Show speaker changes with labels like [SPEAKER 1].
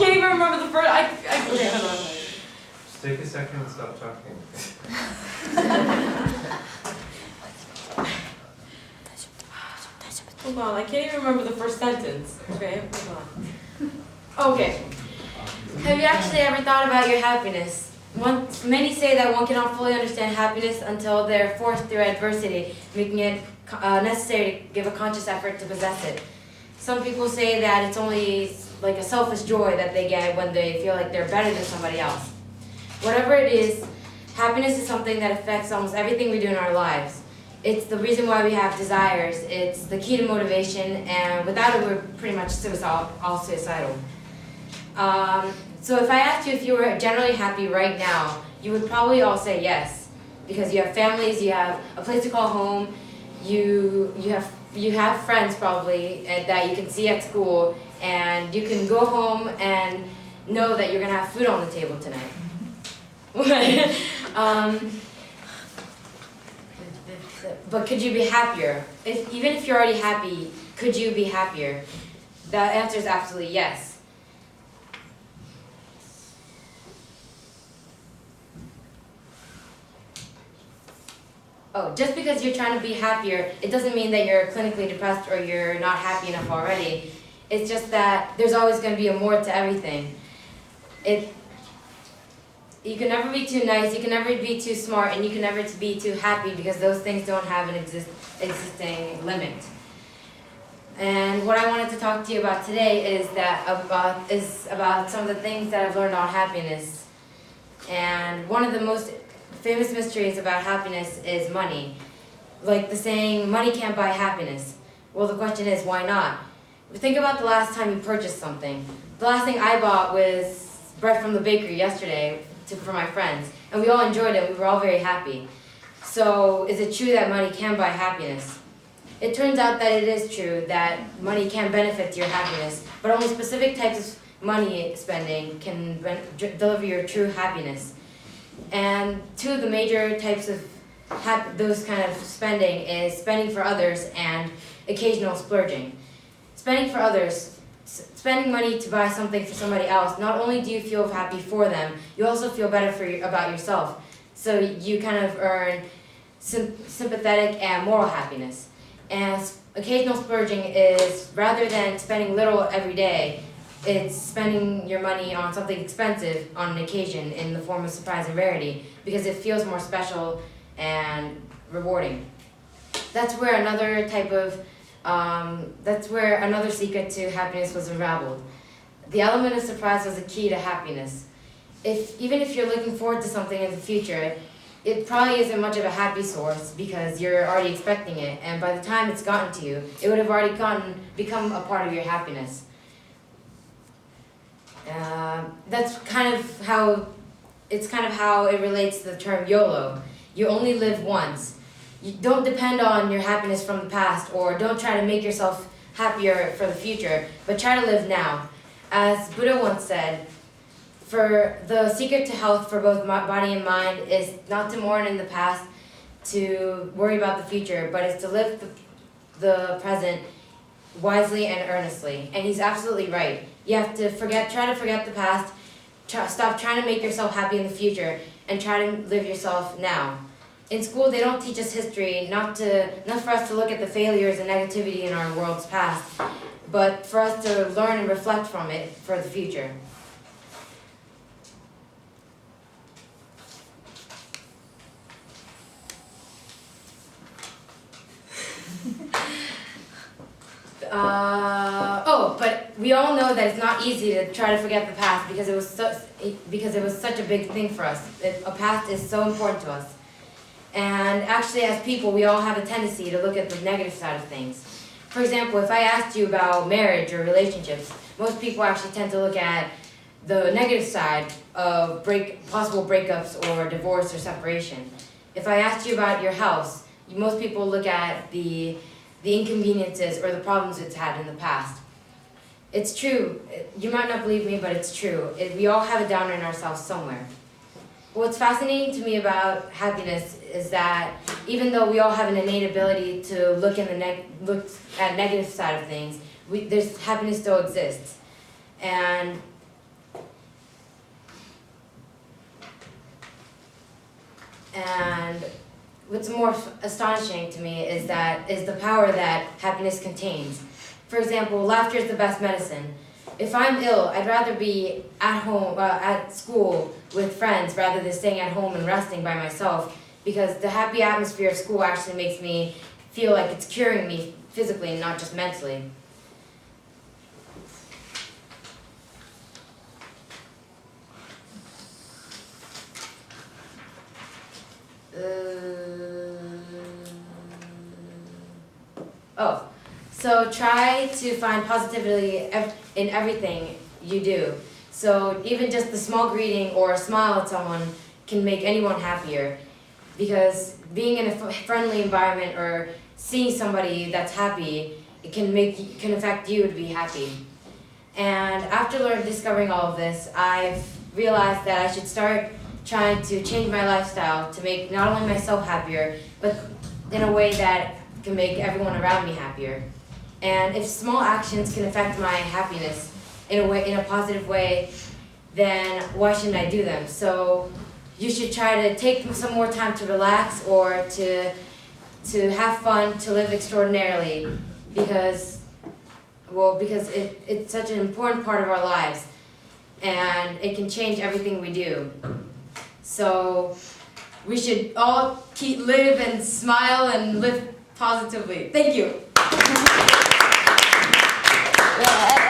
[SPEAKER 1] can't even remember the first. Okay, hold on.
[SPEAKER 2] Just take a second and stop talking.
[SPEAKER 1] Hold on, I can't even remember the first sentence. Okay, hold on. Okay. Have you actually ever thought about your happiness? Many say that one cannot fully understand happiness until they're forced through adversity, making it necessary to give a conscious effort to possess it. Some people say that it's only like a selfish joy that they get when they feel like they're better than somebody else. Whatever it is, happiness is something that affects almost everything we do in our lives. It's the reason why we have desires, it's the key to motivation, and without it we're pretty much all suicidal. So if I asked you if you were generally happy right now, you would probably all say yes, because you have families, you have a place to call home, you have friends probably that you can see at school, and you can go home and know that you're gonna have food on the table tonight. But could you be happier? Even if you're already happy, could you be happier? The answer is absolutely yes. Oh, just because you're trying to be happier, it doesn't mean that you're clinically depressed or you're not happy enough already. It's just that there's always going to be a more to everything. You can never be too nice, you can never be too smart, and you can never be too happy because those things don't have an existing limit. And what I wanted to talk to you about today is about some of the things that I've learned on happiness. And one of the most famous mysteries about happiness is money. Like the saying, money can't buy happiness. Well, the question is, why not? Think about the last time you purchased something. The last thing I bought was bread from the bakery yesterday for my friends, and we all enjoyed it. We were all very happy. So is it true that money can buy happiness? It turns out that it is true that money can benefit your happiness, but only specific types of money spending can deliver your true happiness. And two of the major types of those kind of spending is spending for others and occasional splurging. Spending for others, spending money to buy something for somebody else, not only do you feel happy for them, you also feel better about yourself. So you kind of earn sympathetic and moral happiness. And occasional splurging is, rather than spending little every day, it's spending your money on something expensive on an occasion in the form of surprise and rarity, because it feels more special and rewarding. That's where another secret to happiness was unraveled. The element of surprise was a key to happiness. Even if you're looking forward to something in the future, it probably isn't much of a happy source because you're already expecting it, and by the time it's gotten to you, it would have already become a part of your happiness. That's kind of how it relates to the term YOLO. You only live once. You don't depend on your happiness from the past, or don't try to make yourself happier for the future, but try to live now. As Buddha once said, for the secret to health for both body and mind is not to mourn in the past, to worry about the future, but is to live the present wisely and earnestly. And he's absolutely right. You have to try to forget the past, stop trying to make yourself happy in the future, and try to live yourself now. In school, they don't teach us history, not for us to look at the failures and negativity in our world's past, but for us to learn and reflect from it for the future. But we all know that it's not easy to try to forget the past because it was such a big thing for us. A past is so important to us. And actually, as people, we all have a tendency to look at the negative side of things. For example, if I asked you about marriage or relationships, most people actually tend to look at the negative side of possible breakups or divorce or separation. If I asked you about your house, most people look at the inconveniences or the problems it's had in the past. It's true. You might not believe me, but it's true. We all have a downer in ourselves somewhere. What's fascinating to me about happiness is that even though we all have an innate ability to look at negative side of things, happiness still exists. And And what's more astonishing to me is the power that happiness contains. For example, laughter is the best medicine. If I'm ill, I'd rather be at home, at school with friends rather than staying at home and resting by myself, because the happy atmosphere of school actually makes me feel like it's curing me physically and not just mentally. So try to find positivity in everything you do. So even just the small greeting or a smile at someone can make anyone happier, because being in a friendly environment or seeing somebody that's happy, it can affect you to be happy. And after discovering all of this, I've realized that I should start trying to change my lifestyle to make not only myself happier, but in a way that can make everyone around me happier. And if small actions can affect my happiness in a positive way, then why shouldn't I do them? So you should try to take some more time to relax or to have fun, to live extraordinarily, because it's such an important part of our lives, and it can change everything we do. So we should all live and smile and live positively. Thank you.
[SPEAKER 3] Yeah.